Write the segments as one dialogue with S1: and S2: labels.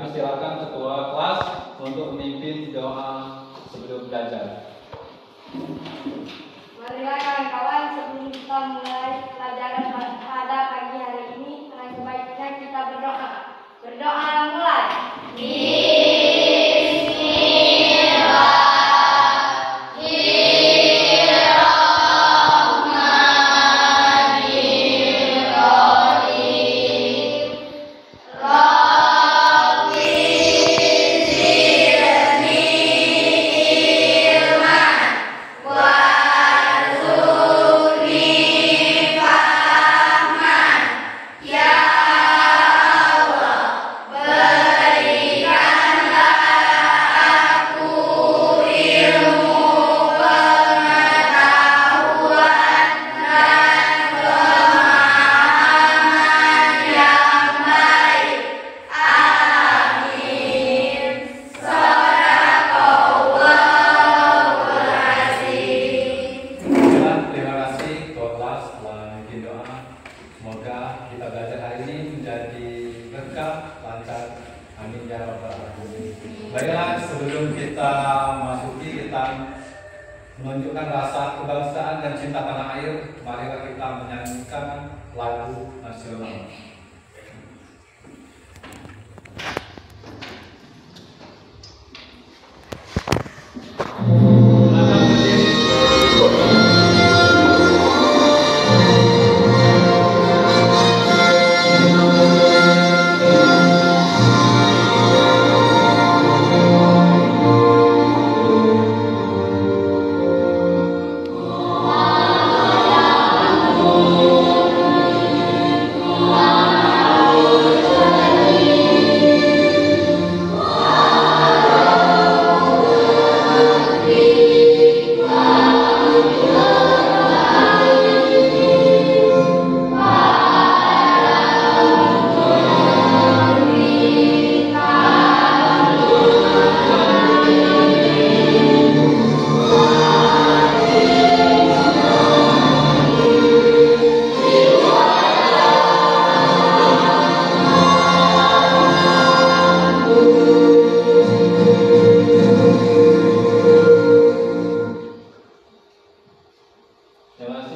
S1: Kami silakan ketua kelas untuk memimpin doa sebelum belajar.
S2: Marilah kawan-kawan, sebelum kita mulai pelajaran pada pagi hari ini, sebaiknya kita berdoa. Berdoa mulai.
S1: Semoga kita belajar hari ini menjadi berkah, lancar. Amin ya rabbal alamin. Baiklah, sebelum kita masuki, kita menunjukkan rasa kebangsaan dan cinta tanah air. Marilah kita menyanyikan lagu nasional.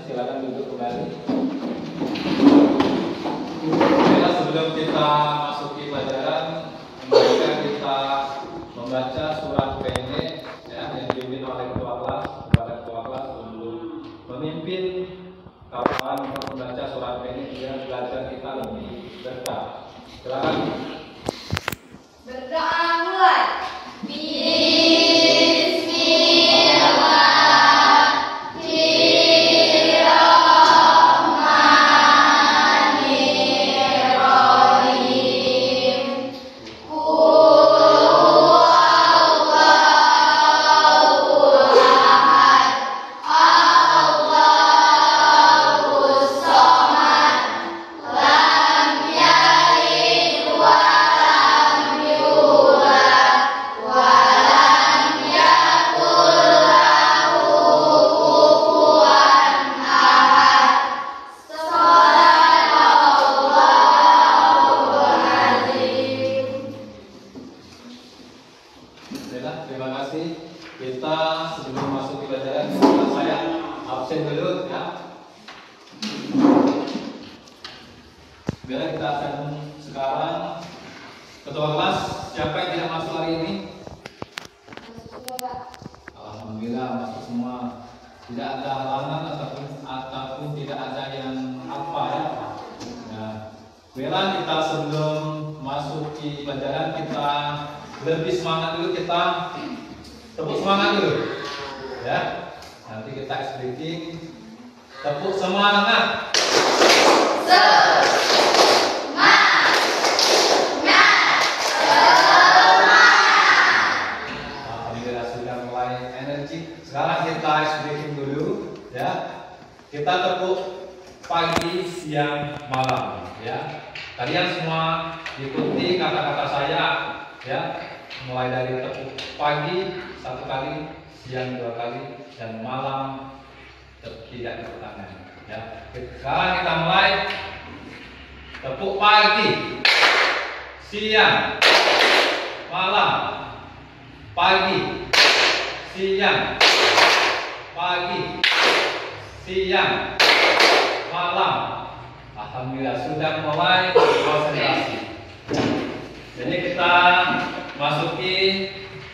S1: Silakan duduk kembali. Baiklah, sebelum kita masuki pelajaran, mari kita membaca surat pendek yang dipimpin oleh ketua kelas kepada ketua kelas untuk memimpin kawan untuk membaca surat pendek biar belajar kita lebih berkah. Silakan.
S2: Berdoa mulai.
S1: Terima kasih. Kita sebelum masuk ke pelajaran, saya absen dulu ya. Biar kita akan sekarang ketua kelas. Siapa yang tidak masuk hari ini? Alhamdulillah masuk semua. Tidak ada halangan ataupun tidak ada yang apa ya. Nah, biar kita sebelum masuk ke pelajaran kita lebih semangat dulu, kita tepuk semangat dulu ya, nanti kita speaking tepuk semangat. Alhamdulillah sudah mulai energi. Sekarang kita speaking dulu ya, kita tepuk pagi, siang, malam ya. Kalian semua ikuti kata-kata saya ya, mulai dari tepuk pagi 1 kali, siang 2 kali, dan malam tidak tepuk tangan ya. Sekarang kita mulai. Tepuk pagi, siang, siang, pagi, siang, malam. Alhamdulillah sudah mulai konsentrasi. Jadi kita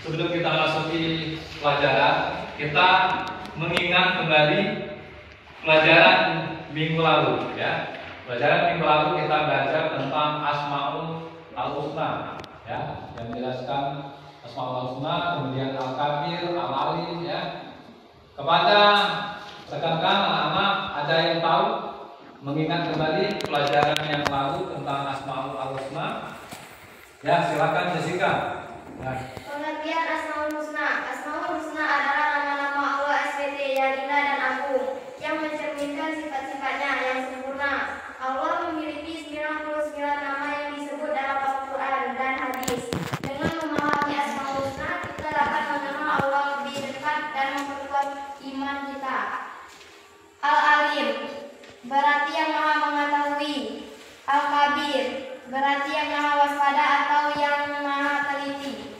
S1: sebelum kita masuki pelajaran, kita mengingat kembali pelajaran minggu lalu, ya. Pelajaran minggu lalu kita belajar tentang Asmaul Al-Husna, ya, yang menjelaskan Asmaul Al-Husna, kemudian Al-Kabir, Al-Alim, ya. Kepada rekan-rekan anak-anak ada yang tahu mengingat kembali pelajaran yang lalu tentang Asmaul Al-Husna? Ya, silakan Jessica. Nah.
S2: Pengertian Asmaul Husna. Asmaul Husna adalah nama-nama Allah SWT yang indah dan agung, yang mencerminkan sifat-sifatnya yang sempurna. Allah memiliki 99 nama yang disebut dalam Al-Quran dan hadis. Dengan memahami Asmaul Husna, kita dapat mengenal Allah lebih dekat dan memperkuat iman kita. Al-Alim berarti yang maha mengetahui. Al-Kabir berarti yang maha waspada atau yang maha teliti.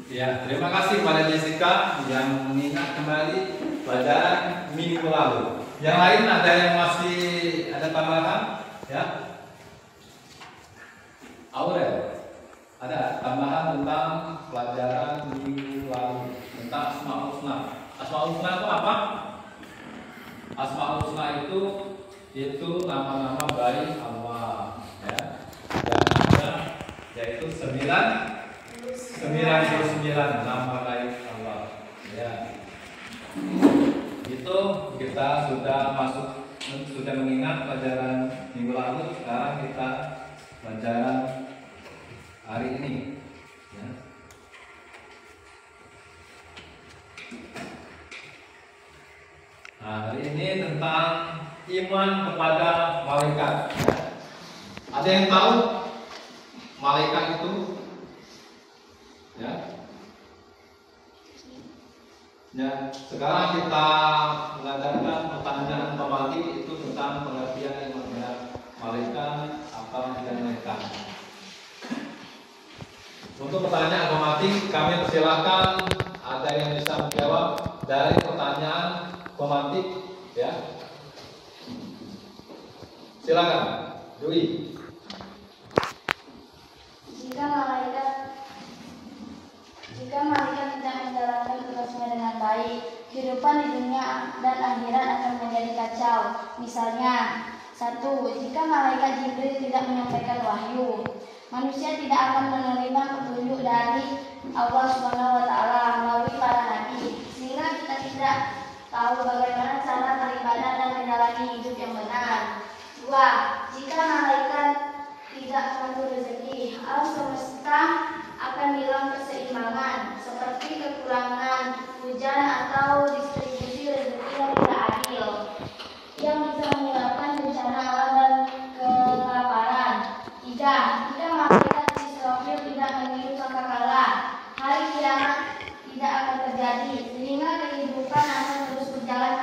S1: Ya, terima kasih kepada Jessica yang mengingat kembali pelajaran minggu lalu. Yang lain ada yang masih ada tambahan? Ya, Aurel, ada tambahan tentang pelajaran minggu lalu tentang Asmaul Husna. Asmaul Husna itu apa? Asmaul Husna itu nama-nama baik Allah, ya. Yang ada yaitu 99 nama baik Allah, ya. Itu kita sudah mengingat pelajaran minggu lalu. Sekarang kita pelajaran hari ini, ya. Nah, hari ini tentang iman kepada malaikat. Ada yang tahu malaikat itu? Ya. Ya, sekarang kita mengadakan pertanyaan pematik itu tentang pengertian iman kepada malaikat, apa dan malaikat. Untuk pertanyaan pematik kami persilakan ada yang bisa menjawab dari pertanyaan pematik, ya. Silakan, Dwi.
S2: Jika malaikat tidak menjalankan tugasnya dengan baik, kehidupan di dunia dan akhirat akan menjadi kacau. Misalnya, 1. Jika malaikat Jibril tidak menyampaikan wahyu, manusia tidak akan menerima petunjuk dari Allah SWT melalui para nabi, sehingga kita tidak tahu bagaimana cara beribadah dan menjalani hidup yang benar. 2. Jika malaikat tidak mengatur rezeki, alam semesta akan hilang keseimbangan, seperti kekurangan hujan atau distribusi rezeki yang tidak adil, yang bisa menyebabkan bencana alam dan kelaparan. 3. Jika malaikat Israfil tidak mengirim sangkakala, hari kiamat tidak akan terjadi, sehingga kehidupan akan terus berjalan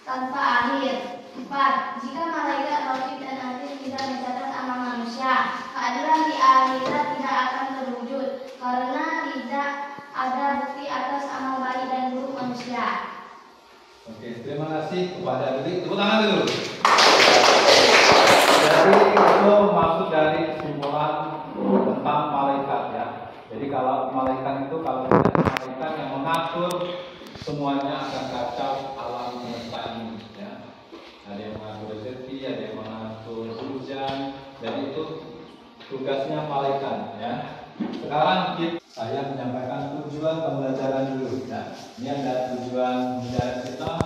S2: tanpa akhir. 4. Jika malaikat Raqib dan Atid tidak mencatat amal manusia, keadilan di akhirat tidak akan terwujud karena tidak ada bukti atas amal baik dan buruk manusia.
S1: Oke, terima kasih kepada Dwi. Tepuk tangan dulu. Jadi itu maksud dari kesimpulan tentang malaikat, ya. Jadi kalau malaikat itu kalau tidak malaikat yang mengatur semuanya akan kacau alam semesta ini, ya. Ada yang mengatur rezeki, ada yang mengatur hujan, jadi itu tugasnya malaikat, ya. Sekarang saya menyampaikan tujuan pembelajaran dulu, ya. Ini ada tujuan pembelajaran kita.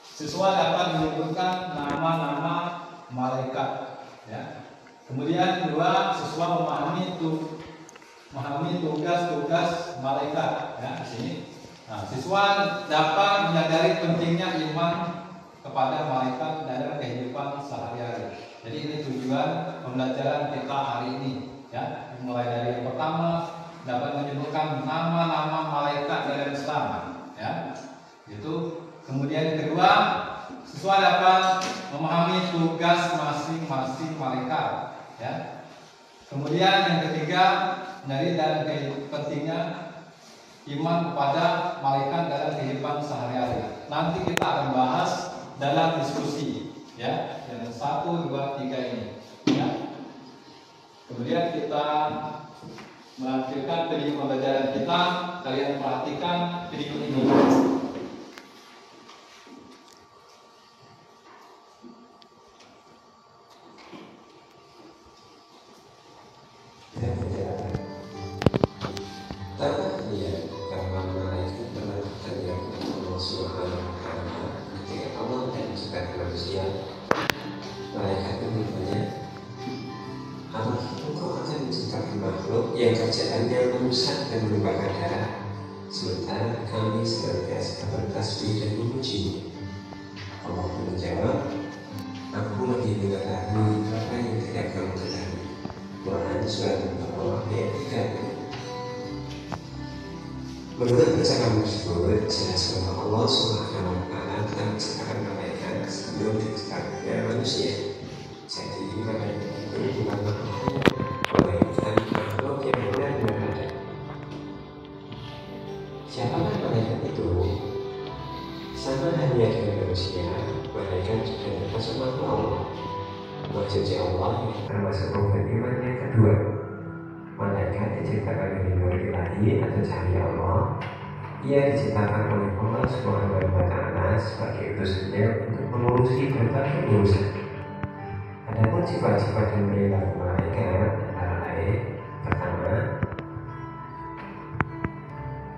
S1: Siswa dapat menyebutkan nama-nama malaikat, ya. Kemudian 2, siswa memahami tugas-tugas malaikat, ya. Di sini. Nah, siswa dapat menyadari pentingnya iman kepada malaikat dalam kehidupan sehari-hari. Jadi ini tujuan pembelajaran kita hari ini, ya. Mulai dari yang pertama dapat menyebutkan nama-nama malaikat dalam Islam, ya. Itu. Kemudian yang kedua, siswa dapat memahami tugas masing-masing malaikat, ya. Kemudian yang ketiga, dari dan pentingnya iman kepada malaikat dalam kehidupan sehari-hari. Nanti kita akan bahas dalam diskusi, ya, yang 1, 2, 3 ini, ya. Kemudian kita menampilkan video pembelajaran kita. Kalian perhatikan video ini.
S3: Yang kerjaannya merusak dan menumpahkan darah, sementara kami senantiasa bertasbih dan memuji. Allah menjawab, aku lebih mengetahui apa yang tidak kamu ketahui. Quran surat Al-Baqarah ayat 3. Menurut percakapan tersebut, jelas bahwa Allah Subhanahu wa Ta'ala telah menciptakan malaikat sebelum diciptakannya manusia. Jadi malaikat itu bukan makhluk, melainkan makhluk yang benar-benar ada. Siapakah malaikat itu? Sama halnya dengan manusia, malaikat juga termasuk makhluk Allah. Maksudnya Allah yang termasuk rukun iman yang kedua. Malaikat diciptakan dari nur ilahi atau cahaya Allah. Ia diciptakan oleh Allah Subhanahu wa Ta'ala sebagai utusannya untuk mengurusi berbagai urusan. Adapun sifat-sifat dan perilaku malaikat antara lain: pertama,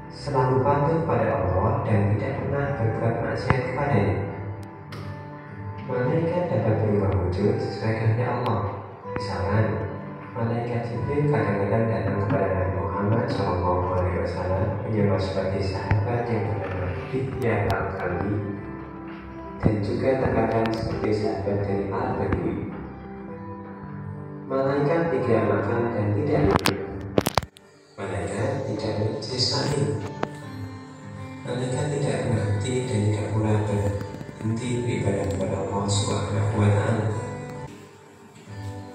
S3: selalu patuh pada Allah dan tidak pernah berbuat maksiat kepadanya. Malaikat dapat berubah wujud sesuai kehendak Allah. Misalnya, malaikat Jibril kadang-kadang datang kepada Nabi Muhammad SAW menyamar sebagai sahabat yang bernama Dihya al-Kalbi, dan juga terkadang sebagai sahabat dari Al-Badui. Malaikat tidak makan dan tidak minum. Malaikat tidak berjenis lain. Malaikat tidak berhenti dan tidak pula berhenti beribadah kepada Allah Subhanahu wa Ta'ala.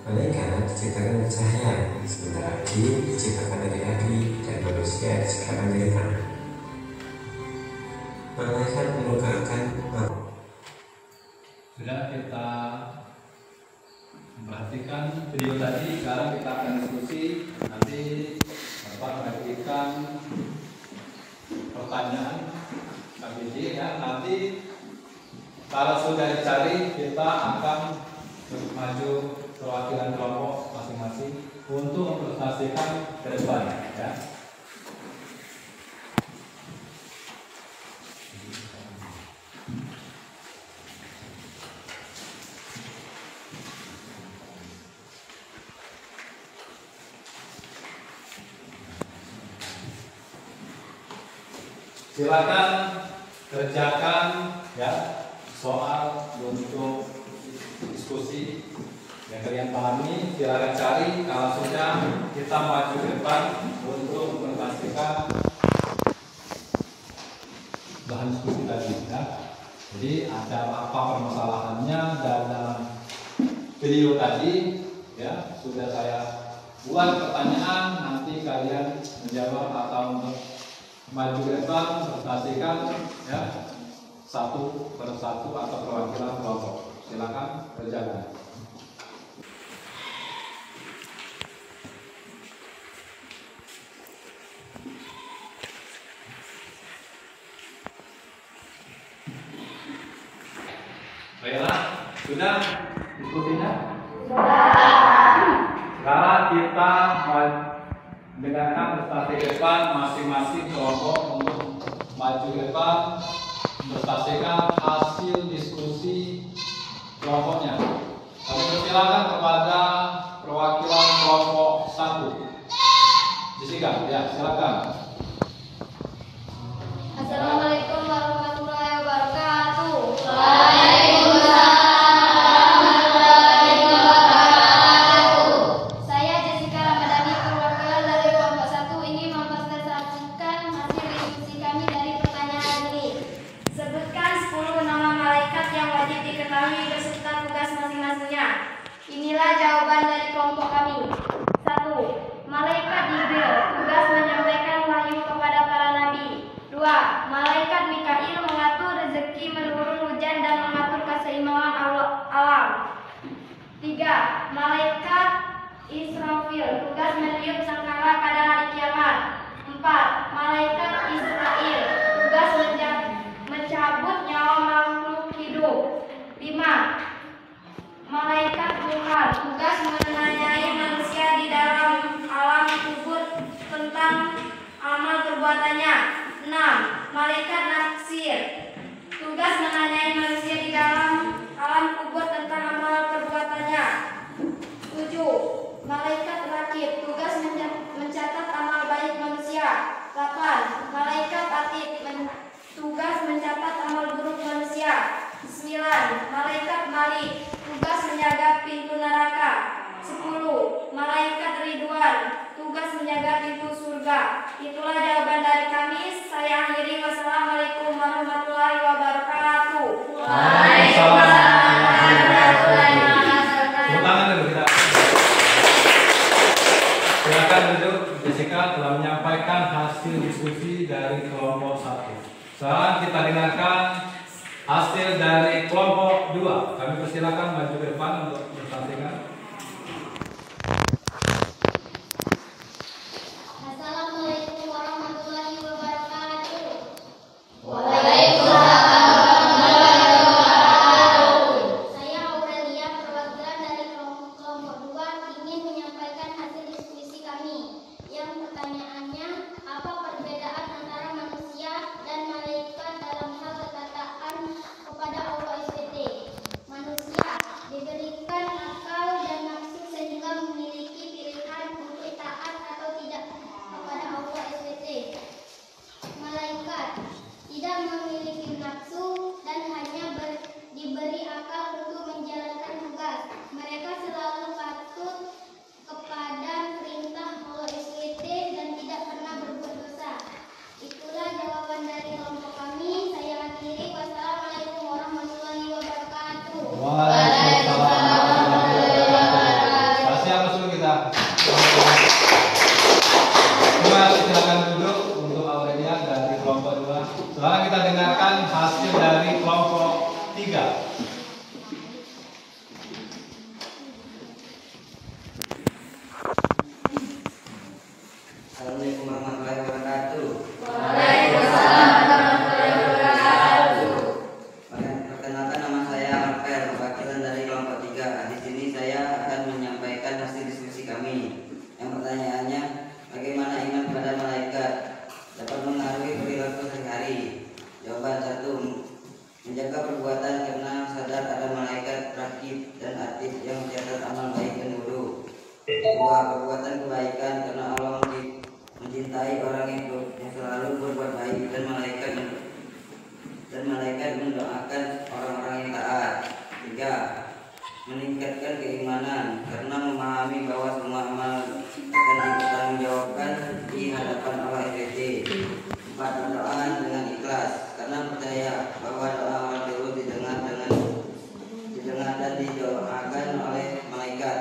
S3: Malaikat diciptakan dari cahaya, sementara jin diciptakan dari api dan manusia diciptakan dari tanah. Malaikat merupakan
S1: Sudah kita perhatikan video tadi. Sekarang kita akan diskusi. Nanti Bapak memberikan pertanyaan KBJ, ya. Nanti kalau sudah dicari, kita akan maju perwakilan kelompok masing-masing untuk mempresentasikan ke depan, ya. Silakan kerjakan, ya, soal untuk diskusi yang kalian pahami. Silakan cari. Kalau sudah, kita maju ke depan untuk memastikan bahan diskusi tadi, ya. Jadi ada apa permasalahannya dalam video tadi, ya. Sudah saya buat pertanyaan, nanti kalian menjawab atau maju ke depan, presentasikan, ya, satu persatu atau perwakilan kelompok. Silakan kerjakan. Baiklah, sudah diskusinya? Sekarang kita mendengarkan presentasi ke depan, masing-masing kelompok untuk maju ke depan mempresentasikan hasil diskusi kelompoknya. Kami persilakan kepada perwakilan kelompok 1. Jessica, ya, silakan.
S2: Assalamualaikum warahmatullahi wabarakatuh. Saya Jessica Ramadhani, perwakilan dari kelompok 1, ingin mempresentasikan hasil diskusi kami dari pertanyaan ini. Sebutkan 10 nama malaikat yang wajib diketahui beserta tugas masing-masingnya. Inilah jawaban dari kelompok kami. 1. Malaikat Jibril, tugas menyampaikan wahyu perbuatannya. 6. Malaikat naksir. Tugas menanyai manusia di dalam alam kubur tentang amal perbuatannya. 7. Malaikat rakib. Tugas mencatat amal baik manusia. 8. Malaikat atid. Tugas mencatat amal buruk manusia. 9. Malaikat malik. Tugas menjaga pintu neraka. 10. Malaikat Ridwan. Tugas menjaga pintu surga. Itulah jawaban dari kami. Saya akhiri. Wassalamualaikum warahmatullahi wabarakatuh.
S1: Waalaikumsalam warahmatullahi wabarakatuh. Tepuk tangan dulu kita. Silakan duduk. Jessica telah menyampaikan hasil diskusi dari kelompok 1. Sekarang kita dengarkan hasil dari kelompok 2. Kami persilakan maju ke depan untuk bersampingan.
S2: Assalamualaikum warahmatullahi wabarakatuh. Saya Aurelia, perwakilan dari kelompok 2, ingin menyampaikan hasil diskusi kami. Yang pertanyaannya, apa perbedaan antara manusia dan malaikat dalam hal ketataan kepada Allah SWT? Manusia diberikan akal dan nafsu sehingga memiliki pilihan untuk taat atau tidak kepada Allah SWT. Malaikat tidak memiliki nafsu dan hanya diberi akal untuk menjalankan tugas. Mereka selalu patuh kepada perintah Allah SWT dan tidak pernah berbuat dosa. Itulah jawaban dari kelompok kami. Saya akhiri. Wassalamualaikum warahmatullahi wabarakatuh.
S1: Waalaikumsalam warahmatullahi wabarakatuh. Kasih apa dulu kita? Terima kasih, silakan duduk untuk Aurelia dari kelompok 2. Sekarang kita dengarkan hasil dari kelompok 3.
S4: Assalamualaikum warahmatullahi wabarakatuh. Perkenalkan, nama saya Marvel, perwakilan dari kelompok 3. Di sini saya akan menyampaikan hasil diskusi kami. Yang pertanyaannya, bagaimana iman pada malaikat dapat mengaruhi perilaku sehari-hari? Jawaban 1. Menjaga perbuatan karena sadar ada malaikat rakib dan atid yang mencatat amal baik dan buruk. 2. Perbuatan kebaikan karena Allah mencintai orang yang selalu berbuat baik dan malaikat mendoakan orang-orang yang taat. 3. Meningkatkan keimanan karena memahami bahwa semua amal akan dipertanggungjawabkan di hadapan Allah SWT. 4. Berdoa dengan ikhlas karena percaya bahwa doa orang dulu didengar dan didoakan oleh malaikat.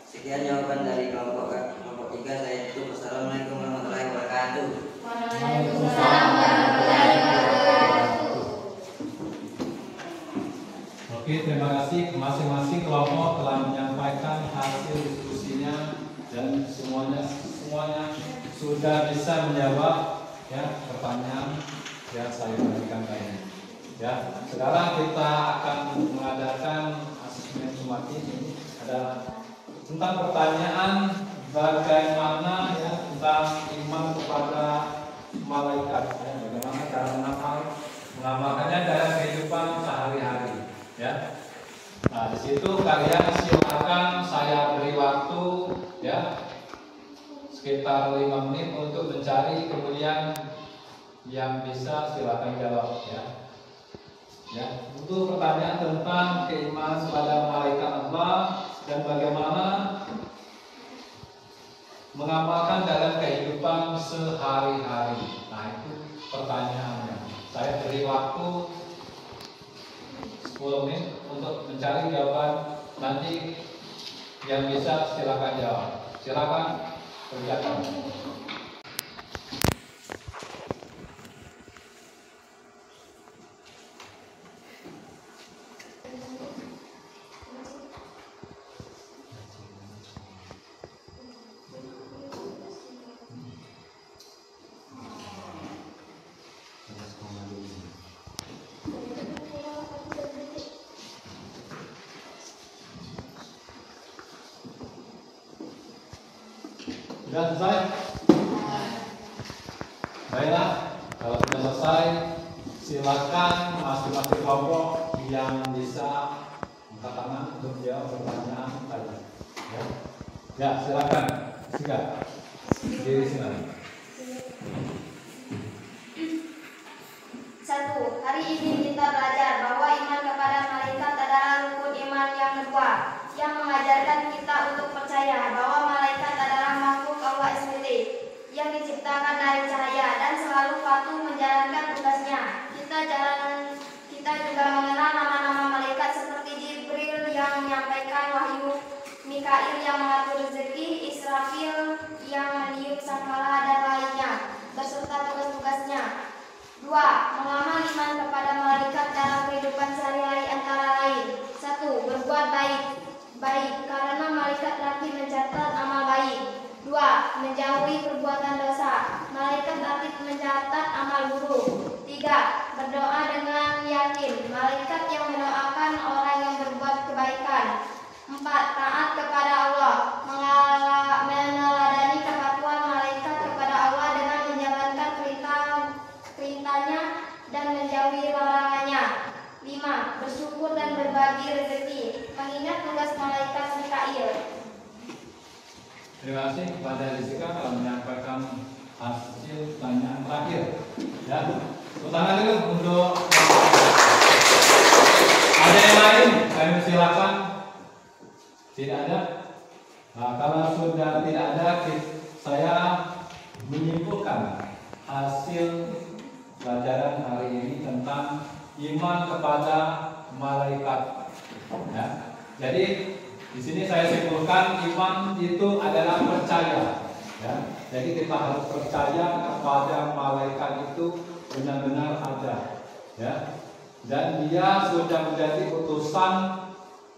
S4: Sekian jawaban dari kelompok 3. Saya tutup. Assalamualaikum warahmatullahi wabarakatuh.
S2: Waalaikumsalam warahmatullahi wabarakatuh.
S1: Oke, terima kasih. Masing-masing kelompok telah menyampaikan hasil diskusinya dan semuanya sudah bisa menjawab ya pertanyaan yang saya berikan tadi. Ya, sekarang kita akan mengadakan asesmen sumatif. Ini adalah tentang pertanyaan bagaimana ya tentang iman kepada malaikat, ya, bagaimana cara mengamalkannya dalam kehidupan sehari-hari, ya. Nah, di situ kalian silakan saya beri waktu ya sekitar 5 menit untuk mencari, kemudian yang bisa silakan jawab ya. Ya, untuk pertanyaan tentang keimanan kepada malaikat Allah dan bagaimana mengamalkan dalam kehidupan sehari-hari. Nah, itu pertanyaannya. Saya beri waktu 10 menit untuk mencari jawaban. Nanti yang bisa silakan jawab. Silakan kerjakan. Sudah selesai? Baiklah, kalau sudah selesai, silakan masing-masing kelompok yang bisa angkat tangan untuk menjawab pertanyaan tadi. Ya, silakan. Sika. Diri sini.
S2: 1. Hari ini kita belajar bahwa iman kepada malaikat adalah rukun iman yang kedua, yang mengajarkan kita untuk percaya bahwa malaikat adalah makhluk Allah SWT yang diciptakan dari cahaya dan selalu patuh menjalankan tugasnya. Kita juga mengenal nama-nama malaikat seperti Jibril yang menyampaikan wahyu, Mikail yang mengatur rezeki, Israfil yang meniup sangkala dan lainnya, beserta tugas-tugasnya. 2. Mengamal iman kepada malaikat dalam kehidupan sehari-hari antara lain. 1. Berbuat baik karena malaikat nanti mencatat amal baik. 2. Menjauhi perbuatan dosa. Malaikat nanti mencatat amal buruk. 3. Berdoa dengan yakin. Malaikat yang mendoakan orang yang berbuat kebaikan. 4. Taat kepada Allah. Meneladani kepatuhan malaikat kepada Allah dengan menjalankan perintahnya dan menjauhi larangannya. 5. Bersyukur dan berbagi rezeki. Mengingat tugas malaikat Mikail.
S1: Terima kasih kepada Jessica telah menyampaikan hasil pertanyaan terakhir. Ya, tangan dulu untuk ada yang lain, kami silakan. Tidak ada. Nah, kalau sudah tidak ada, saya menyimpulkan hasil pelajaran hari ini tentang iman kepada malaikat. Ya. Jadi di sini saya simpulkan iman itu adalah percaya. Ya. Jadi kita harus percaya kepada malaikat itu benar-benar ada. Ya. Dan dia sudah menjadi utusan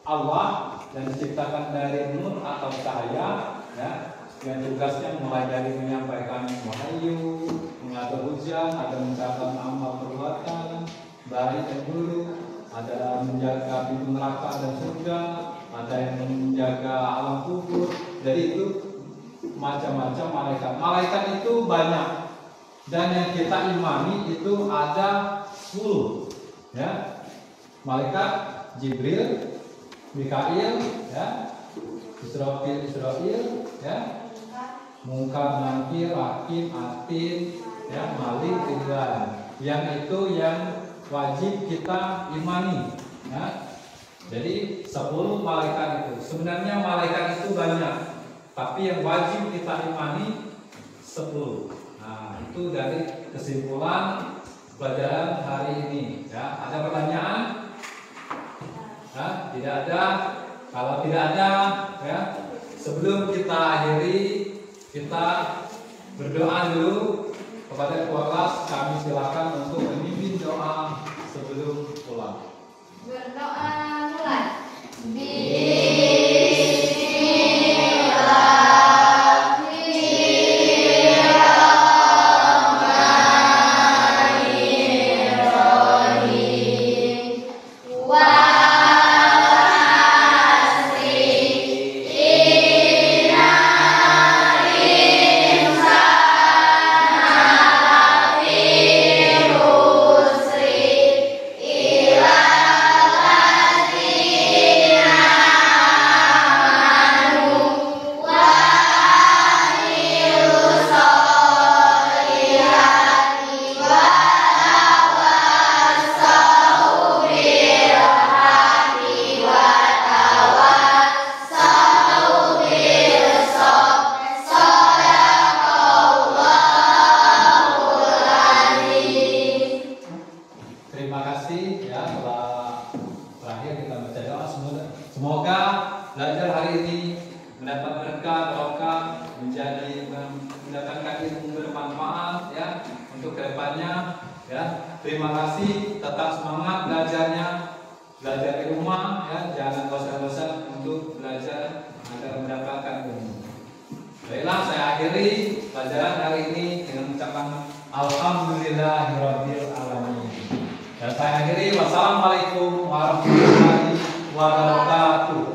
S1: Allah dan diciptakan dari nur atau cahaya. Ya. Yang tugasnya mulai dari menyampaikan wahyu, mengatur hujan, ada mencatat amal perbuatan, baik dan buruk, ada menjaga pintu neraka dan surga, ada yang menjaga alam kubur. Jadi itu macam-macam malaikat. Malaikat itu banyak dan yang kita imani itu ada 10. Ya, malaikat Jibril, Mikail, ya, Israfil, ya. Mungkar, Nakir, Hakim, Atin, ya, Malik, Ridwan. Yang itu yang wajib kita imani. Ya. Jadi 10 malaikat itu. Sebenarnya malaikat itu banyak, tapi yang wajib kita imani 10. Nah, itu dari kesimpulan pelajaran hari ini. Ya, ada pertanyaan? Nah, tidak ada. Kalau tidak ada, ya, sebelum kita akhiri, kita berdoa dulu kepada ketua kelas. Kami silakan untuk memimpin doa sebelum pulang.
S2: Berdoa mulai.
S1: Semoga belajar hari ini mendapat berkah, barokah, mendapatkan ilmu bermanfaat ya untuk kedepannya ya. Terima kasih, tetap semangat belajarnya, belajar di rumah ya, jangan bosan-bosan untuk belajar agar mendapatkan ilmu. Baiklah, saya akhiri pelajaran hari ini dengan ucapan Alhamdulillahirabbil alamin. Dan saya akhiri, wassalamualaikum warahmatullahi wabarakatuh.